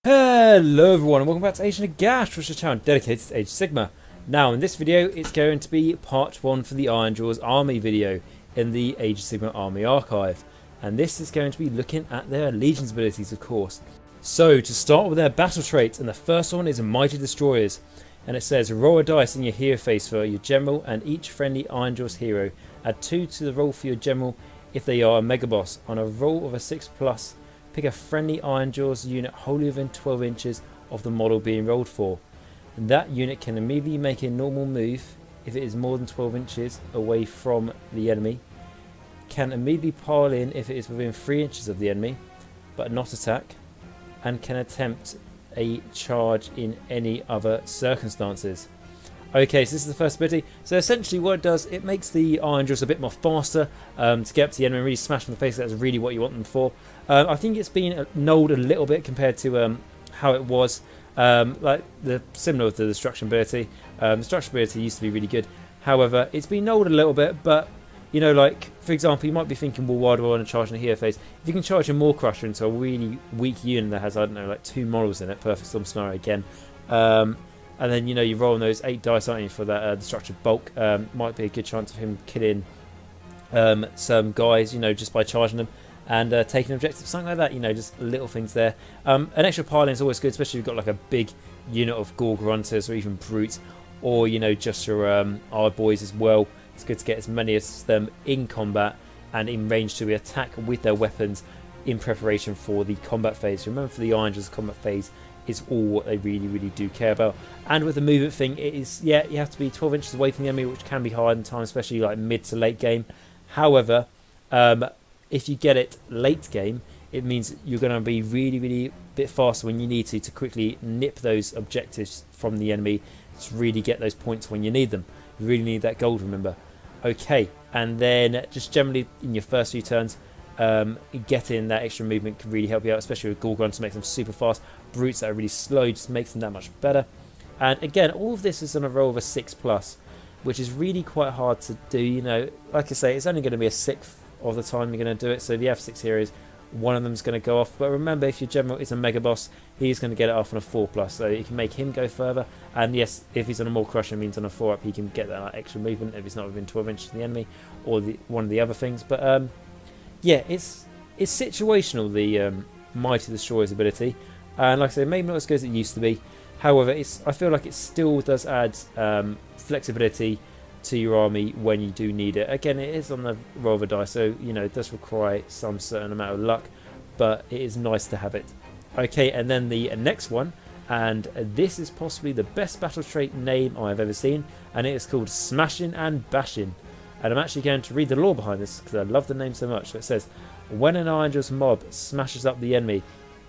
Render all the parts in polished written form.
Hello everyone and welcome back to Age of Nagash, which is a channel dedicated to Age of Sigmar. Now in this video it's going to be part 1 for the Ironjawz army video in the Age of Sigmar army archive. And this is going to be looking at their legions abilities, of course. So to start with their battle traits, and the first one is Mighty Destroyers. And it says roll a dice in your hero phase for your general and each friendly Ironjawz hero. Add 2 to the roll for your general if they are a mega boss. On a roll of a 6+, pick a friendly Ironjawz unit wholly within 12 inches of the model being rolled for. And that unit can immediately make a normal move if it is more than 12 inches away from the enemy. Can immediately pile in if it is within 3 inches of the enemy, but not attack. And can attempt a charge in any other circumstances. Okay, so this is the first ability. So essentially what it does, it makes the Ironjawz a bit more faster to get up to the enemy and really smash them in the face. That's really what you want them for. I think it's been nulled a little bit compared to how it was. Similar to the destruction ability. The destruction ability used to be really good. However, it's been nulled a little bit, but you know, like for example, you might be thinking, well, why do I want to charge in a hero phase? If you can charge a Maw Crusher into a really weak unit that has, I don't know, like 2 models in it, perfect storm scenario again. And then, you know, you're rolling those 8 dice, aren't you, for that destructive bulk. Might be a good chance of him killing some guys, you know, just by charging them and taking objectives, something like that, you know, just little things there. An extra piling is always good, especially if you've got like a big unit of Gorg Runters or even Brute, or, you know, just your our boys as well. It's good to get as many of them in combat and in range to attack with their weapons in preparation for the combat phase. Remember, for the Ironjawz, combat phase is all what they really do care about. And with the movement thing, it is, yeah, you have to be 12 inches away from the enemy, which can be hard in time, especially like mid to late game. However, if you get it late game, it means you're going to be really bit faster when you need to quickly nip those objectives from the enemy to really get those points when you need them. You really need that gold, remember. Okay, and then just generally in your first few turns, getting that extra movement can really help you out, especially with Gorg Runners to make them super fast. Brutes that are really slow just makes them that much better. And again, all of this is on a roll of a 6+, which is really quite hard to do. You know, like I say, it's only going to be a 1/6 of the time you're going to do it. So if you have 6 heroes, one of them is going to go off. But remember, if your general is a mega boss, he's going to get it off on a 4+, so you can make him go further. And yes, if he's on a Maw Crusher, means on a 4+, he can get that like, extra movement if he's not within 12 inches of the enemy, or one of the other things. But yeah, it's situational, the Mighty Destroyer's ability, and like I said, maybe not as good as it used to be. However, I feel like it still does add flexibility to your army when you do need it. Again, it is on the roll of a die, so you know it does require some certain amount of luck, but it is nice to have it. Okay, and then the next one, and this is possibly the best battle trait name I've ever seen, and it is called Smashing and Bashing. And I'm actually going to read the lore behind this because I love the name so much. So it says, when an Ironjawz mob smashes up the enemy,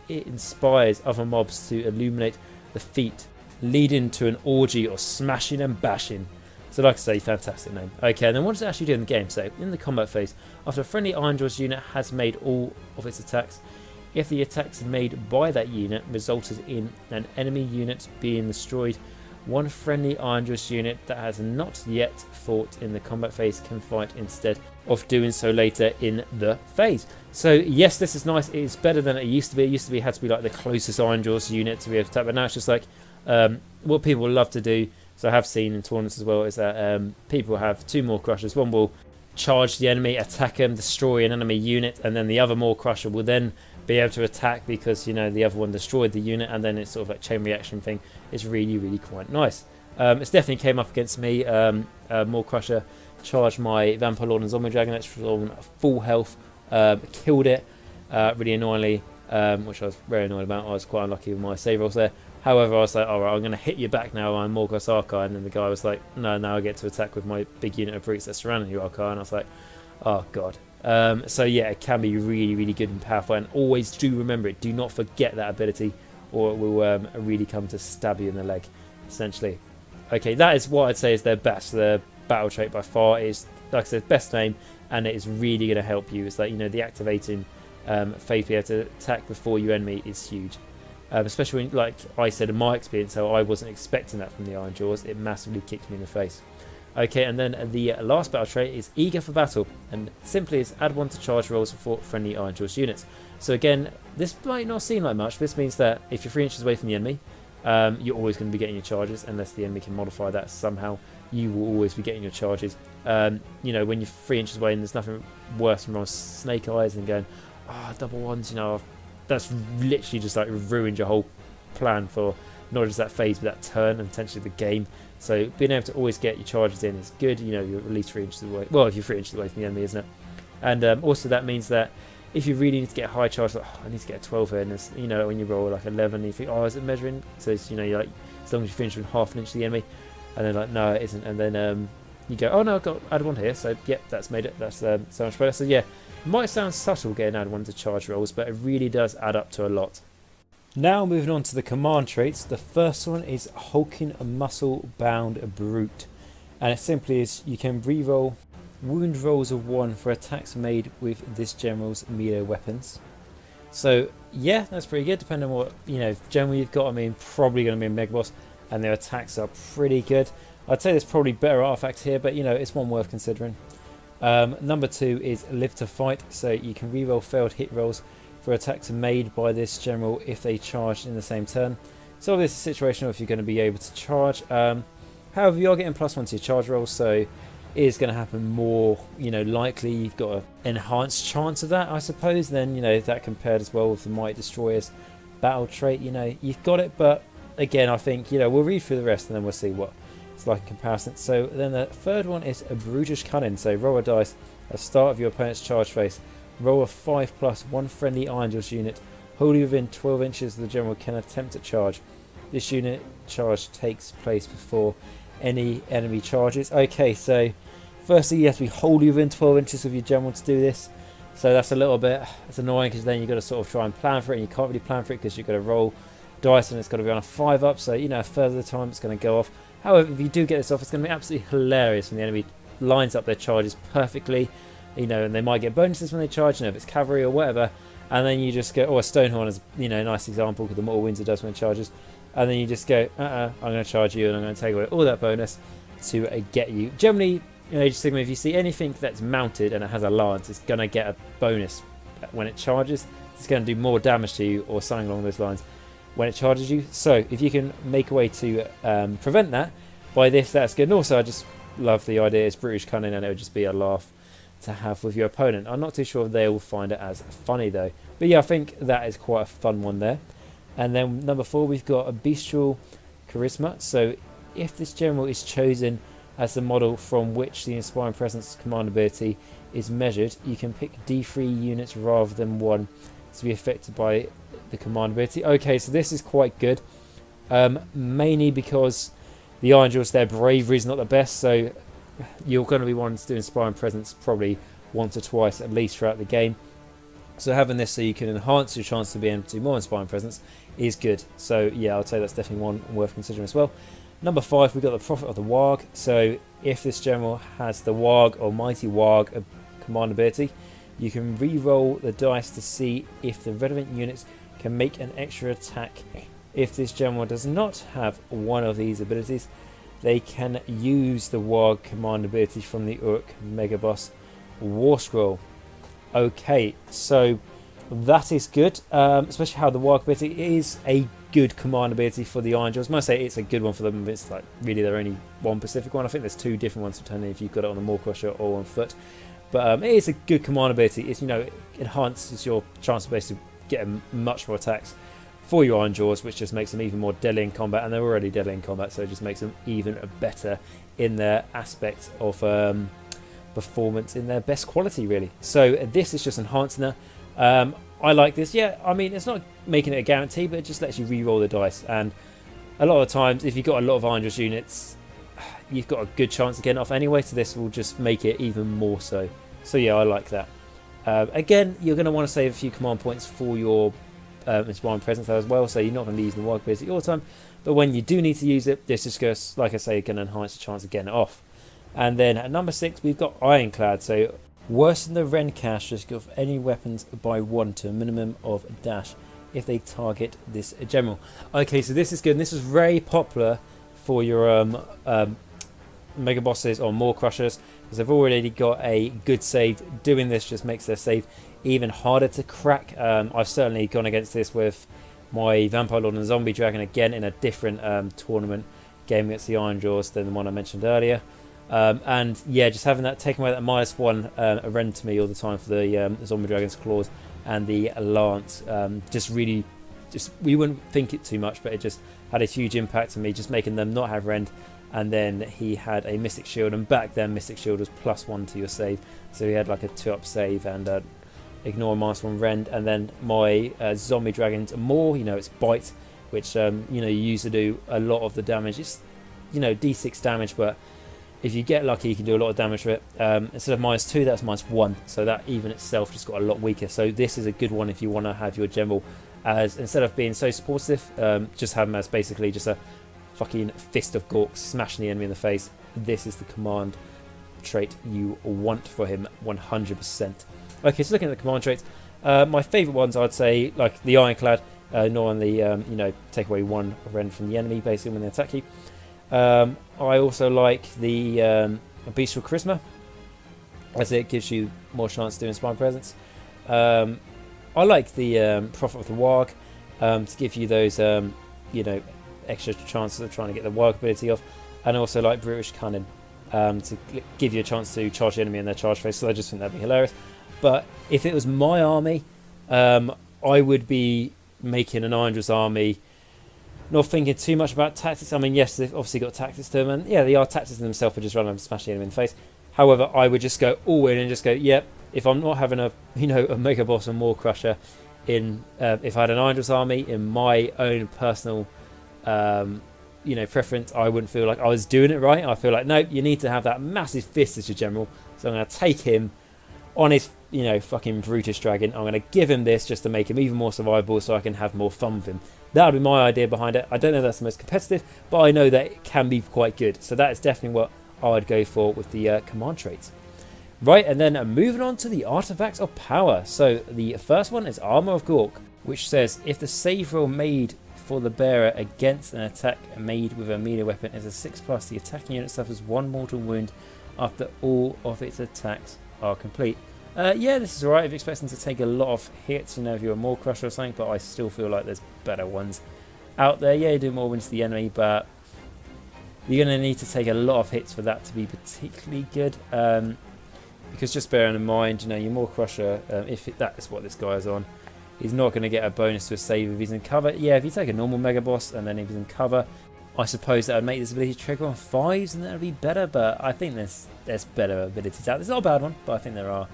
it inspires other mobs to illuminate the feat, leading to an orgy of smashing and bashing. So like I say, fantastic name. Okay, and then what does it actually do in the game? So in the combat phase, after a friendly Ironjawz unit has made all of its attacks, if the attacks made by that unit resulted in an enemy unit being destroyed, one friendly Ironjawz unit that has not yet fought in the combat phase can fight instead of doing so later in the phase. So yes, this is nice. It is better than it used to be. It used to be had to be like the closest Ironjawz unit to be able to attack, but now it's just like what people love to do. So I have seen in tournaments as well is that people have 2 Maw Crushers. One will charge the enemy, attack them, destroy an enemy unit, and then the other Maw Crusher will then be able to attack because, you know, the other one destroyed the unit, and then it's sort of like chain reaction thing. It's really quite nice. It's definitely came up against me. Maw Crusher charged my Vampire Lord and Zombie Dragon. It's on full health, killed it really annoyingly, which I was very annoyed about. I was quite unlucky with my save rolls there. However, I was like, alright, I'm going to hit you back now, I'm Morgos Archive, and then the guy was like, no, now I get to attack with my big unit of brutes that surrounding you, Archive, and I was like, oh god. So yeah, it can be really good and powerful, and always do remember it, do not forget that ability, or it will really come to stab you in the leg, essentially. Okay, that is what I'd say is their best. Their battle trait by far is, like I said, best name, and it is really going to help you. It's like, you know, the activating phase to be able to attack before your enemy is huge. Especially when, like I said, in my experience, how I wasn't expecting that from the Ironjawz, it massively kicked me in the face. Okay, and then the last battle trait is Eager for Battle, and simply is add 1 to charge rolls for friendly Ironjawz units. So again, this might not seem like much. This means that if you're 3 inches away from the enemy, you're always going to be getting your charges, unless the enemy can modify that somehow. You will always be getting your charges. You know, when you're 3 inches away, and there's nothing worse than rolling snake eyes and going, double ones, you know, that's literally just like ruined your whole plan for not just that phase, but that turn and potentially the game. So being able to always get your charges in is good. You know, you're at least 3 inches away. Well, if you're 3 inches away from the enemy, isn't it? And also that means that if you really need to get a high charge, like, I need to get a 12 here, and it's, you know, when you roll like 11, you think, is it measuring? So it's, you know, you're like, as long as you finish within half an inch of the enemy, and then like, no, it isn't. And then you go, oh no, I've got add 1 here. So yep, that's made it. That's so much better. So yeah, it might sound subtle getting add 1 to charge rolls, but it really does add up to a lot. Now moving on to the command traits. The first one is Hulking Muscle Bound Brute, and it simply is you can reroll wound rolls of 1 for attacks made with this general's melee weapons. So yeah, that's pretty good. Depending on what, you know, general you've got. I mean, probably going to be a mega boss, and their attacks are pretty good. I'd say there's probably better artifacts here, but you know, it's one worth considering. Number 2 is Live to Fight. So you can reroll failed hit rolls for attacks made by this general if they charge in the same turn. So this is situational if you're going to be able to charge. However, you are getting +1 to your charge rolls, so it is going to happen more, you know, likely. You've got an enhanced chance of that, I suppose. Then, you know, that compared as well with the Might Destroyer's battle trait, you know, you've got it. But again, I think, you know, we'll read through the rest and then we'll see what it's like in comparison. So then the third one is a Brutish Cunning. So roll a dice at the start of your opponent's charge phase. Roll a 5+, 1 friendly Irionjawz unit wholly within 12 inches of the general can attempt to charge. This unit charge takes place before any enemy charges. Okay, so firstly you have to be wholly within 12 inches of your general to do this. So that's a little bit, it's annoying because then you've got to sort of try and plan for it, and you can't really plan for it because you've got to roll dice and it's got to be on a 5-up. So, you know, a third of the time it's going to go off. However, if you do get this off, it's going to be absolutely hilarious when the enemy lines up their charges perfectly. You know, and they might get bonuses when they charge, you know, if it's cavalry or whatever, and then you just go, a Stonehorn is, you know, a nice example because the Mortal Windsor does when it charges, and then you just go, I'm going to charge you and I'm going to take away all that bonus to get you. Generally, in Age of Sigmar, if you see anything that's mounted and it has a lance, it's going to get a bonus when it charges. It's going to do more damage to you or something along those lines when it charges you. So if you can make a way to prevent that by this, that's good. And also, I just love the idea it's Brutish Cunning, and it would just be a laugh to have with your opponent. I'm not too sure if they will find it as funny though, but yeah, I think that is quite a fun one there. And then number 4, we've got a Bestial Charisma. So if this general is chosen as the model from which the Inspiring Presence command ability is measured, you can pick D3 units rather than 1 to be affected by the command ability. Okay, so this is quite good, mainly because the Ironjawz, their bravery is not the best, so you're going to be wanting to do Inspiring Presence probably once or twice at least throughout the game. So having this so you can enhance your chance to be able to do more Inspiring Presence is good. So yeah, I'd say that's definitely one worth considering as well. Number 5, we've got the Prophet of the Warg. So if this general has the Warg or Mighty Warg command ability, you can re-roll the dice to see if the relevant units can make an extra attack. If this general does not have one of these abilities, they can use the Warg command ability from the Uruk Mega Boss War Scroll. Okay, so that is good, especially how the Warg ability is a good command ability for the Ironjawz. I might say it's a good one for them, but it's like really they're only one specific one. I think there's 2 different ones depending if you've got it on the Maw Crusher or on foot. But it is a good command ability. It's, you know, it enhances your chance of basically getting much more attacks for your Ironjawz, which just makes them even more deadly in combat, and they're already deadly in combat, so it just makes them even better in their aspect of performance, in their best quality really. So this is just enhancing that. I like this. Yeah, I mean, it's not making it a guarantee, but it just lets you re-roll the dice, and a lot of times if you've got a lot of Ironjawz units, you've got a good chance of getting off anyway, so this will just make it even more so. So yeah, I like that. Again, you're going to want to save a few command points for your Inspiring Presence as well, so you're not going to be using the Warg ability all the time, but when you do need to use it, this just goes, like I say, going to enhance the chance of getting it off. And then at number 6, we've got Ironclad. So worsen the Ren cast risk of any weapons by 1 to a minimum of dash if they target this general. Okay, so this is good, and this is very popular for your Mega Bosses or more Crushers, because they've already got a good save. Doing this just makes their save even harder to crack. I've certainly gone against this with my Vampire Lord and Zombie Dragon again in a different tournament game against the Ironjawz than the one I mentioned earlier. And yeah, just having that taken away that -1 rend to me all the time for the Zombie Dragon's Claws and the Lance, we wouldn't think it too much, but it just had a huge impact on me, just making them not have rend. And then he had a Mystic Shield, and back then Mystic Shield was +1 to your save, so he had like a 2-up save and ignore -1 rend. And then my Zombie Dragon's more, it's bite, which you use to do a lot of the damage. It's d6 damage, but if you get lucky you can do a lot of damage for it. Instead of -2, that's -1, so that even itself just got a lot weaker. So this is a good one if you want to have your general as, instead of being so supportive, just have him as basically just a fucking fist of Gorks smashing the enemy in the face. This is the command trait you want for him 100%. Okay, so looking at the command traits, my favourite ones I'd say, like the Ironclad, normally take away 1 rend from the enemy basically when they attack you. I also like the Bestial Charisma, as it gives you more chance to inspire presence. I like the Prophet of the Warg to give you those extra chances of trying to get the Warg ability off, and also like Brutish Cunning to give you a chance to charge the enemy in their charge phase. So I just think that'd be hilarious. But if it was my army, I would be making an Ironjawz army, not thinking too much about tactics. I mean, yes, they've obviously got tactics to them, and yeah, they are tactics in themselves for just running and smashing the enemy in the face. However, I would just go all in and just go, yep, if I'm not having a Mega Boss or more Crusher in, if I had an Ironjawz army in my own personal preference, I wouldn't feel like I was doing it right. I feel like, no, you need to have that massive fist as your general. So I'm going to take him on his, fucking Brutish Dragon. I'm going to give him this just to make him even more survivable so I can have more fun with him. That would be my idea behind it. I don't know if that's the most competitive, but I know that it can be quite good. So that is definitely what I would go for with the command traits. Right, and then moving on to the Artifacts of Power. So the first one is Armor of Gork, which says if the save roll made for the bearer against an attack made with a melee weapon is a 6+, the attacking unit suffers 1 mortal wound after all of its attacks are complete. Yeah, this is alright if you're expecting to take a lot of hits, if you're a more Crusher or something, but I still feel like there's better ones out there. Yeah, you do more wounds to the enemy, but you're going to need to take a lot of hits for that to be particularly good. Because just bearing in mind, your more Crusher, that is what this guy is on, he's not going to get a bonus to a save if he's in cover. Yeah, if you take a normal Mega Boss and then if he's in cover, I suppose that would make this ability trigger on 5s and that would be better, but I think there's better abilities out. There's not a bad one, but I think there are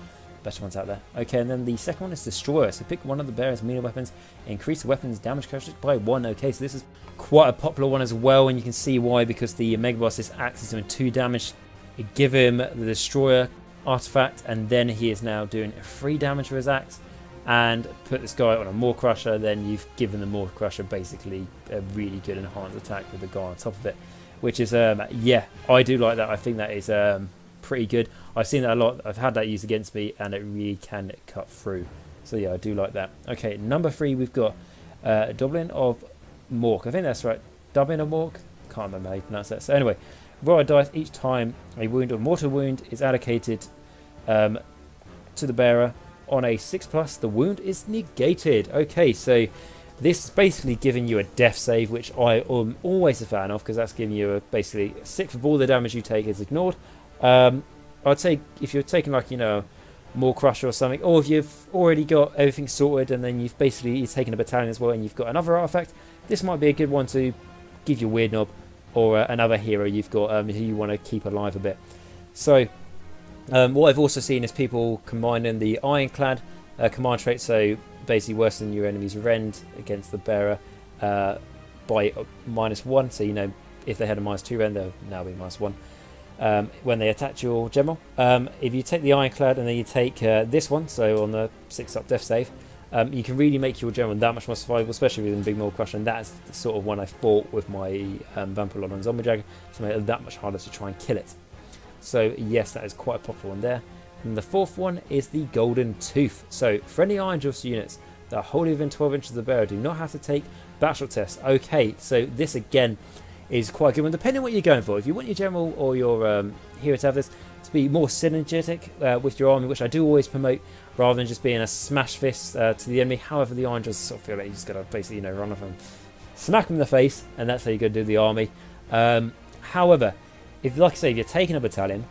better ones out there. Okay, and then the second one is Destroyer. So pick one of the bearer's melee weapons, increase the weapon's damage characteristic by 1. Okay, so this is quite a popular one as well, and you can see why, because the Mega Boss's axe is doing 2 damage. You give him the Destroyer artifact, and then he is now doing 3 damage with his axe. And put this guy on a more Crusher, then you've given the more Crusher basically a really good enhanced attack with the guy on top of it, which is yeah, I do like that. I think that is pretty good. I've seen that a lot. I've had that used against me, and it really can cut through. So yeah, I do like that. Okay, number 3, we've got Dublin of Mork. I think that's right. Dublin of Mork. Can't remember how you pronounce that. So anyway, roll a dice each time a wound or mortal wound is allocated to the bearer. On a 6+, the wound is negated. Okay, so this is basically giving you a death save, which I am always a fan of, because that's giving you basically 1/6 of all the damage you take is ignored. I'd say if you're taking like more Crusher or something, or if you've already got everything sorted and then you've taken a battalion as well and you've got another artifact, this might be a good one to give you Weird Knob or another hero you've got who you want to keep alive a bit. So what I've also seen is people combining the Ironclad command trait, so basically worsen your enemy's rend against the bearer by -1. So if they had a -2 rend, they'll now be -1 when they attack your general. If you take the Ironclad and then you take this one, so on the 6-up death save, you can really make your general that much more survivable, especially with a big more Crusher, and that's the sort of one I fought with my Vampire Lord and Zombie Dragon to make it that much harder to try and kill it. So yes, that is quite a popular one there. And the 4th one is the Golden Tooth. So friendly Ironjawz units that are wholly within 12 inches of the bearer do not have to take battle tests. Okay, so this again is quite a good one, depending on what you're going for. If you want your general or your hero to have this to be more synergetic with your army, which I do always promote, rather than just being a smash fist to the enemy. However, the Ironjawz sort of feel like you just got to basically, run off and smack them in the face, and that's how you're going to do the army. However, if, like I say, if you're taking a battalion,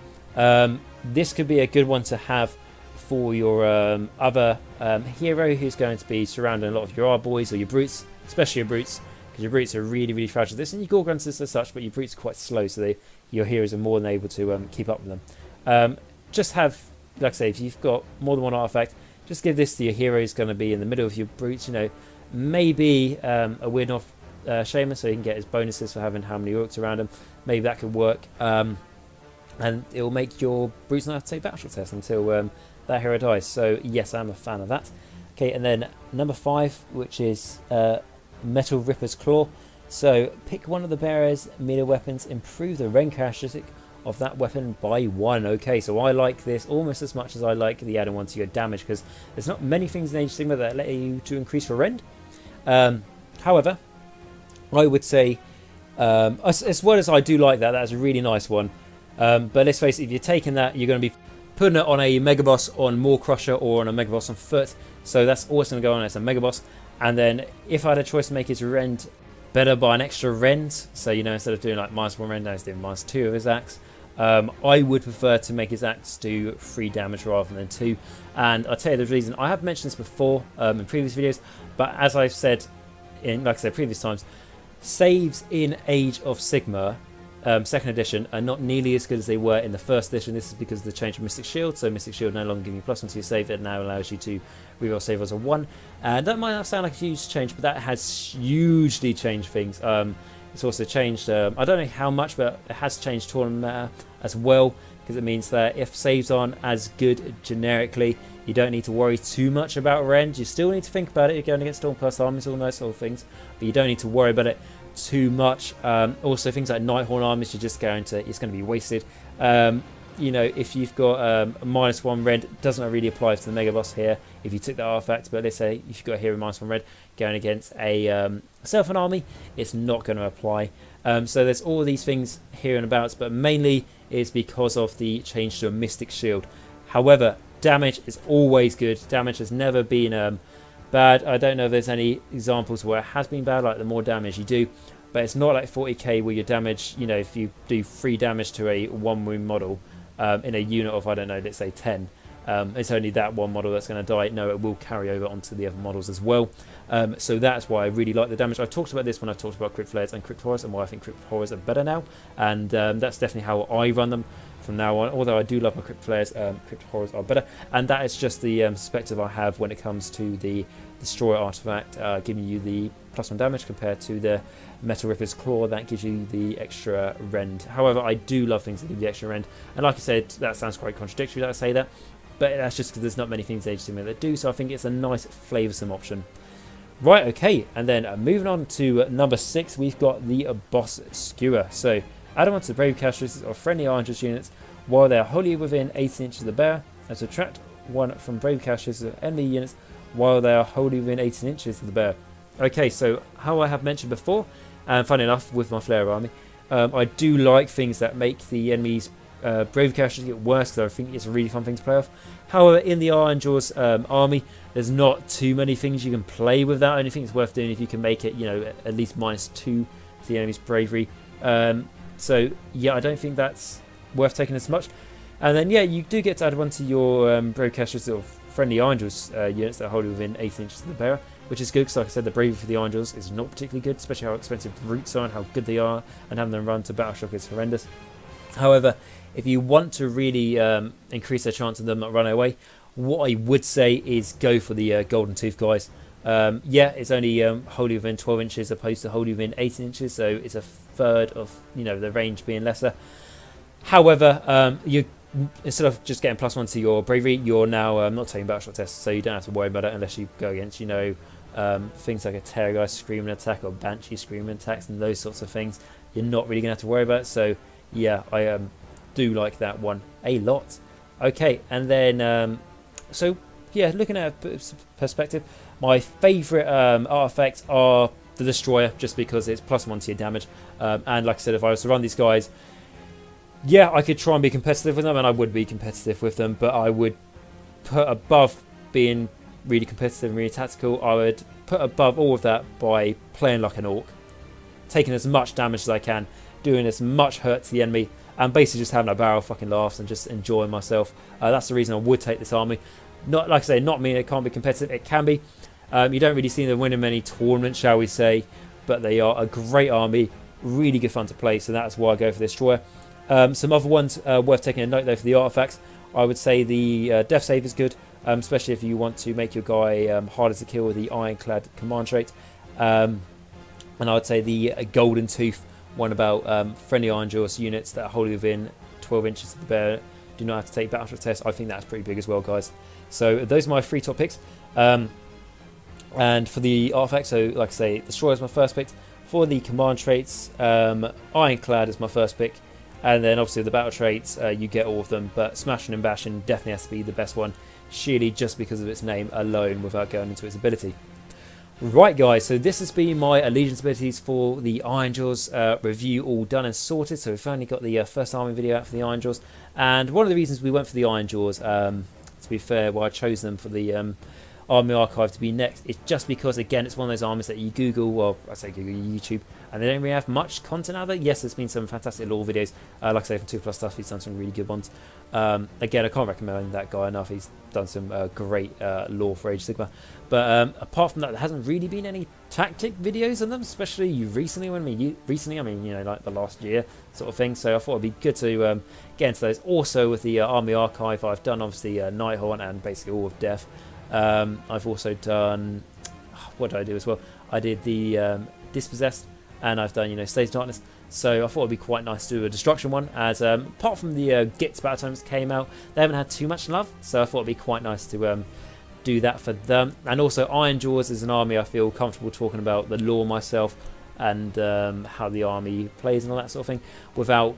this could be a good one to have for your other hero who's going to be surrounding a lot of your R-boys or your brutes, especially your brutes, because your brutes are really, really fragile. This and your Gorguns as such, but your brutes are quite slow, so your heroes are more than able to keep up with them. Just have, like I say, if you've got more than one artifact, just give this to your hero who's going to be in the middle of your brutes. Maybe a weird off shaman, so he can get his bonuses for having how many orcs around him. Maybe that could work, and it will make your brutes not have to take battle tests until that hero dies. So yes, I'm a fan of that. Okay, and then number 5, which is Metal Ripper's Claw. So pick one of the bearer's melee weapons, improve the range characteristic of that weapon by 1. Okay, so I like this almost as much as I like the added one to your damage, because there's not many things in Age of Sigmar that let you to increase your rend. However, I would say, as well as I do like that, that's a really nice one. But let's face it, if you're taking that, you're going to be putting it on a Mega Boss on Maw Crusher or on a Mega Boss on foot. So that's always going to go on as a Mega Boss. And then if I had a choice to make his rend better by an extra rend, so instead of doing like -1 rend, now he's doing -2 of his axe, I would prefer to make his axe do 3 damage rather than 2. And I'll tell you the reason. I have mentioned this before in previous videos, but as I've said in, like I said, previous times, saves in Age of Sigmar 2nd edition are not nearly as good as they were in the 1st edition. This is because of the change of Mystic Shield. So Mystic Shield no longer giving you +1 to your save. It now allows you to reroll save as a 1. And that might not sound like a huge change, but that has hugely changed things. It's also changed, I don't know how much, but it has changed tournament meta as well, because it means that if saves aren't as good generically, you don't need to worry too much about rend. You still need to think about it. You're going against Stormcast armies, all those sort of things, but you don't need to worry about it too much. Also, things like Nighthorn armies, it's going to be wasted. If you've got a -1 rend, it doesn't really apply to the Mega Boss here if you took that artifact, but let's say if you've got a hero -1 rend going against a Self-an army, it's not going to apply. So there's all these things here and abouts, but mainly is because of the change to a Mystic Shield. However, damage is always good. Damage has never been bad. I don't know if there's any examples where it has been bad, like the more damage you do, but it's not like 40k where your damage, if you do 3 damage to a 1 wound model in a unit of, I don't know, let's say 10, it's only that one model that's going to die. No, it will carry over onto the other models as well. So that's why I really like the damage. I've talked about this when I've talked about Crypt Flares and Crypt Horrors, and why I think Crypt Horrors are better now, and that's definitely how I run them from now on. Although I do love my Crypt Flares, Crypt Horrors are better, and that is just the perspective I have when it comes to the Destroyer artifact, giving you the +1 damage compared to the Metal Ripper's Claw that gives you the extra rend. However, I do love things that give you the extra rend, and like I said, that sounds quite contradictory that I say that, but that's just because there's not many things in Age of Sigmar that do, so I think it's a nice flavoursome option. Right, okay, and then moving on to number 6, we've got the Boss Skewer. So add on to the brave characteristics of friendly Ironjawz units while they are wholly within 18 inches of the bearer, and subtract 1 from brave characteristics of enemy units while they are wholly within 18 inches of the bearer. Okay, so how I have mentioned before, and funny enough with my Flare army, I do like things that make the enemy's brave characteristics get worse, because I think it's a really fun thing to play off. However, in the Ironjawz army, there's not too many things you can play with that. Only thing it's worth doing if you can make it, at least -2 to the enemy's bravery. So yeah, I don't think that's worth taking as much. And then yeah, you do get to add 1 to your brave characteristics of friendly Irionjawz units that are wholly within 18 inches of the bearer, which is good because, like I said, the bravery for the Irionjawz is not particularly good, especially how expensive brutes are and how good they are, and having them run to battle shock is horrendous. However, if you want to really increase their chance of them not running away, what I would say is go for the Golden Tooth guys. Yeah, it's only wholly within 12 inches opposed to wholly within 18 inches, so it's a third of the range being lesser. However, you instead of just getting +1 to your bravery, you're now not taking battle shot tests, so you don't have to worry about it unless you go against things like a Terrorgeist screaming attack or Banshee screaming attacks and those sorts of things. You're not really going to have to worry about it. So yeah, I do like that one a lot. Okay, and then so yeah, looking at a perspective, my favourite artifacts are the Destroyer, just because it's +1 to your damage. And like I said, if I was to run these guys, yeah, I could try and be competitive with them, and I would be competitive with them, but I would put above being really competitive and really tactical, I would put above all of that by playing like an orc, taking as much damage as I can, doing as much hurt to the enemy, and basically just having a barrel of fucking laughs and just enjoying myself. That's the reason I would take this army. Not, like I say, not meaning it can't be competitive, it can be. You don't really see them winning many tournaments, shall we say, but they are a great army, really good fun to play, so that's why I go for the Destroyer. Some other ones worth taking a note though for the artifacts. I would say the Death Save is good, especially if you want to make your guy harder to kill with the Ironclad command trait. And I would say the Golden Tooth, one about friendly Ironjawz units that are wholly within 12 inches of the bear do not have to take battle test tests. I think that's pretty big as well, guys. So those are my 3 top picks. And for the artifacts, so like I say, Destroyer is my first pick. For the command traits, Ironclad is my first pick. And then obviously the battle traits, you get all of them, but Smashing and Bashing definitely has to be the best one, sheerly just because of its name alone without going into its ability. Right guys, so this has been my allegiance abilities for the Irionjawz review, all done and sorted. So we've finally got the first army video out for the Irionjawz, and one of the reasons we went for the Irionjawz, to be fair, why I chose them for the Army Archive to be next, is just because, again, it's one of those armies that you Google, well, I say Google, YouTube, and they don't really have much content out there. Yes, there's been some fantastic lore videos, like I say, from 2+ Stuff, he's done some really good ones. Again, I can't recommend that guy enough, he's done some great lore for Age of Sigmar. But apart from that, there hasn't really been any tactic videos on them, especially recently, I mean, you know, like the last year sort of thing, so I thought it'd be good to get into those. Also, with the Army Archive, I've done, obviously, Nighthaunt and basically all of Death. I've also done, what did I do as well? I did the Dispossessed, and I've done, you know, Slaves of Darkness. So I thought it'd be quite nice to do a Destruction one, as apart from the Gits Battle Tomes came out, they haven't had too much love, so I thought it'd be quite nice to do that for them. And also Irionjawz is an army I feel comfortable talking about the lore myself, and how the army plays and all that sort of thing, without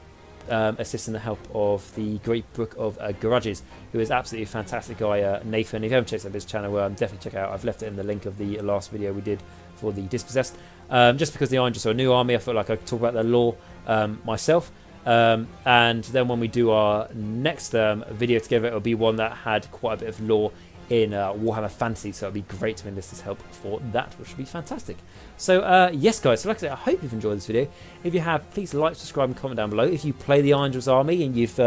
assisting the help of the Great Book of Grudges, who is absolutely a fantastic guy, Nathan. If you haven't checked out his channel, definitely check it out. I've left it in the link of the last video we did for the Dispossessed. Just because the Irionjawz are a new army, I felt like I could talk about their lore myself. And then when we do our next video together, it'll be one that had quite a bit of lore in Warhammer Fantasy, so it'll be great to enlist his help for that, which would be fantastic. So yes guys, so like I said, I hope you've enjoyed this video. If you have, please like, subscribe and comment down below. If you play the Irionjawz army and you've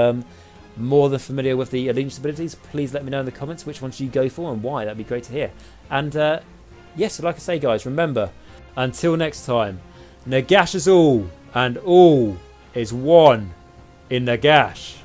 more than familiar with the allegiance abilities, please let me know in the comments which ones you go for and why. That'd be great to hear. And yes, so like I say guys, remember, until next time, Nagash is all and all is one in Nagash.